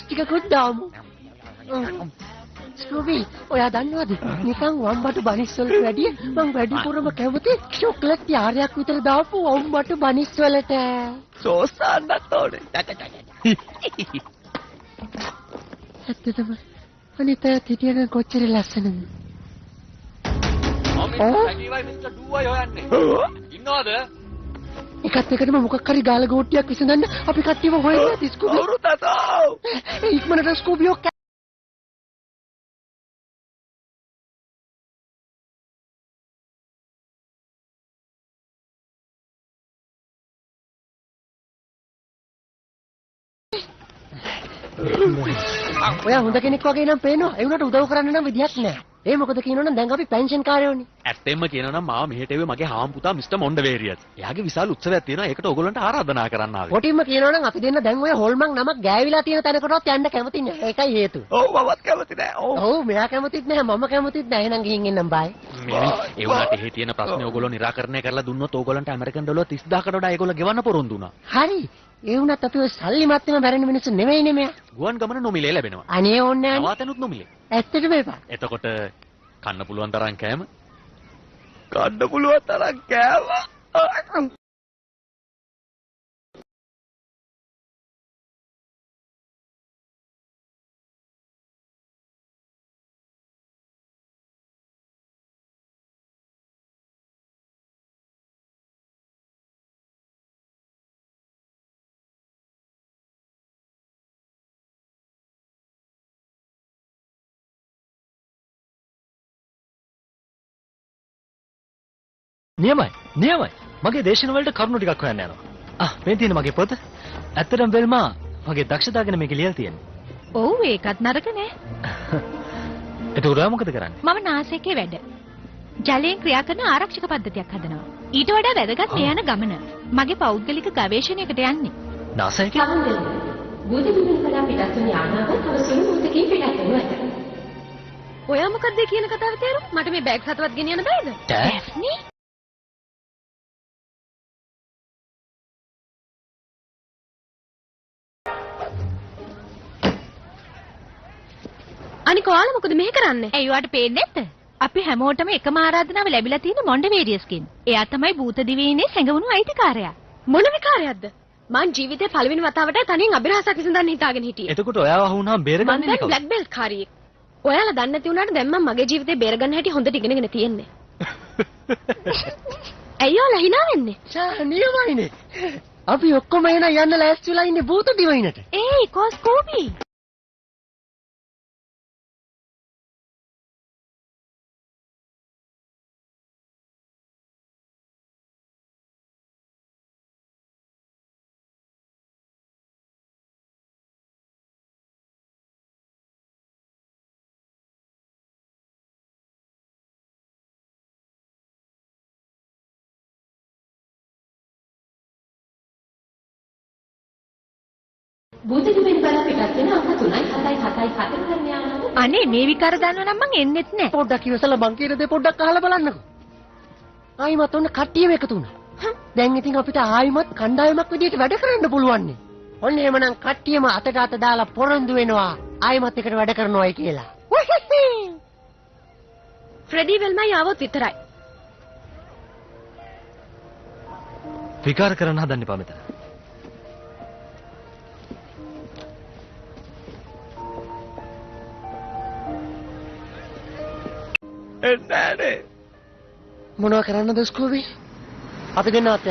ටිකකුත් දාමු. ස්කූබි ඔයා දන්නවද නිකන් වම්බටු බනිස් වලට වැඩිය මං වැඩිපුරම කැමති චොක්ලට් යාරයක් විතර දාපු වම්බටු බනිස් වලට. සෝසන්නත් ඕනේ. ඇත්තටම අනිත් අය හිටියන කොච්චර ලස්සනද? මිස්ටර් ඩූවයි හොයන්නේ. ඉන්නවද? එකත් එකටම මොකක් හරි ගාල ගෝට්ටියක් විසඳන්න අපි කට්ටියම හොයන්න ස්කූබි. ඉක්මනට ස්කූබියෝ ඔයා හොඳ කෙනෙක් වගේ නම් පේනවා. ඒ උනට උදව් කරන්න නම් විදියක් නැහැ. ඒ මොකද කියනවනම් දැන් අපි පෙන්ෂන් කාර්යෝනේ. ඇත්තෙන්ම කියනනම් මාව මෙහෙට එවේ මගේ හාම්පුතා මිස්ටර් මොණ්ඩවේරියත්. එයාගේ විශාල උත්සවයක් තියෙනවා. ඒකට ඕගොල්ලන්ට ආරාධනා කරන්න ආවේ. කොටින්ම කියනවනම් අපි දෙන්න දැන් ඔය හොල්මන් නමක් ගෑවිලා තියෙන තැනකටවත් යන්න කැමති නැහැ. ඒකයි හේතුව. ඔව් මමත් කැමති නෑ. ඔව් මෙයා කැමතිත් නැහැ මම කැමතිත් නැහැ. එහෙනම් ගිහින් එන්නම් බයි. ඒ වුණාට එහෙ තියෙන ප්‍රශ්නේ ඕගොල්ලෝ निराකරණය කරලා දුන්නොත් ඕගොල්ලන්ට ඇමරිකන් ඩොලර් 30000කට වඩා ඒගොල්ලෝ ගෙවන්න පොරොන්දු වුණා. හරි. ඒ වුණත් අපි ඔය සල්ලි මැත්තේම බැරෙන මිනිස්සු නෙවෙයිනේ මෙයා. ගුවන් ගමන නොමිලේ ලැබෙනවා. අනේ ඕන්නේ නැහැ. නවාතනුත් නොමිලේ. ඇත්තටම එපා. එතකොට කන්න පුළුවන් තරම් කෑම කන්න පුළුවන් තරම් කෑවා. නියමයි. මගේ දේශන වලට කරුණු ටිකක් හොයන්න යනවා. මේ තියෙන මගේ පොත. ඇත්තටම වෙල්මා මගේ දක්ෂතාව ගැන මේක ලියලා තියෙන්නේ. ඔව් ඒකත් නරක නෑ. ඒක උරා මොකද කරන්නේ? මම නාසයකේ වැඩ. ජලයෙන් ක්‍රියා කරන ආරක්ෂක පද්ධතියක් හදනවා. ඊට වඩා වැදගත් මේ යන ගමන. මගේ පෞද්ගලික ගවේෂණයකට යන්නේ. නාසයකේ? බුදුබිමෙන් කලා පිටත් වූ යානාව තව සුළු මොහොතකින් පිටත් වෙනු ඇත. ඔයා මොකද්ද කියන කතාව තේරුම්? මට මේ බෑග් හතවත් ගෙනියන්න බෑද? ඩැෆ්නි අනික ඔයාලා මොකද මෙහෙ කරන්නේ? ඇයි ඔයාට පේන්නේ නැද්ද? අපි හැමෝටම එකම ආරාධනාව ලැබිලා තියෙන මොණ්ඩවේරියස්ගෙන්. එයා තමයි භූත දිවයිනේ සැඟවුණු අයිතිකාරයා. මොන විකාරයක්ද? මං ජීවිතේ පළවෙනි වතාවට තනියෙන් අභිරහසක් විසඳන්න හිතාගෙන හිටියේ. එතකොට ඔයාව වුණාම බේරගන්නේ කවුද? මං බ්ලැක් බෙල්ට් කාරියෙක්. ඔයාලා දන්නේ නැති වුණාට දැන් මම මගේ ජීවිතේ බේරගන්න හැටි හොඳට ඉගෙනගෙන තියෙන්නේ. ඇයි ඔයාලා hina වෙන්නේ? නියමයිනේ. අපි ඔක්කොම එන යන්න ලෑස්තිලා ඉන්නේ භූත දිවයිනට. ඒයි කොස්කෝබි. බුදුදුමින් බල පිටත් වෙන අංක 3යි 7යි 7යි 4 කරන යාළුවෝ. අනේ මේ විකාර දන්නව නම් මං එන්නෙත් නෑ. පොඩ්ඩක් ඉවසලා මං කියන දේ පොඩ්ඩක් අහලා බලන්නකෝ. ආයිමත් ඔන්න කට්ටියම එකතු වුණා. දැන් ඉතින් අපිට ආයිමත් කණ්ඩායමක් විදියට වැඩ කරන්න පුළුවන් නේ. ඔන්න එහෙමනම් කට්ටියම අතට අත දාලා පොරොන්දු වෙනවා ආයිමත් එකට වැඩ කරනවායි කියලා. ෆ්‍රෙඩි වෙල්මයි ආවොත් විතරයි. විකාර කරන්න හදන්නේ පාමිත. එන්නේ මොනවා කරන්නද ස්කූබි? අපි දෙන්නවත්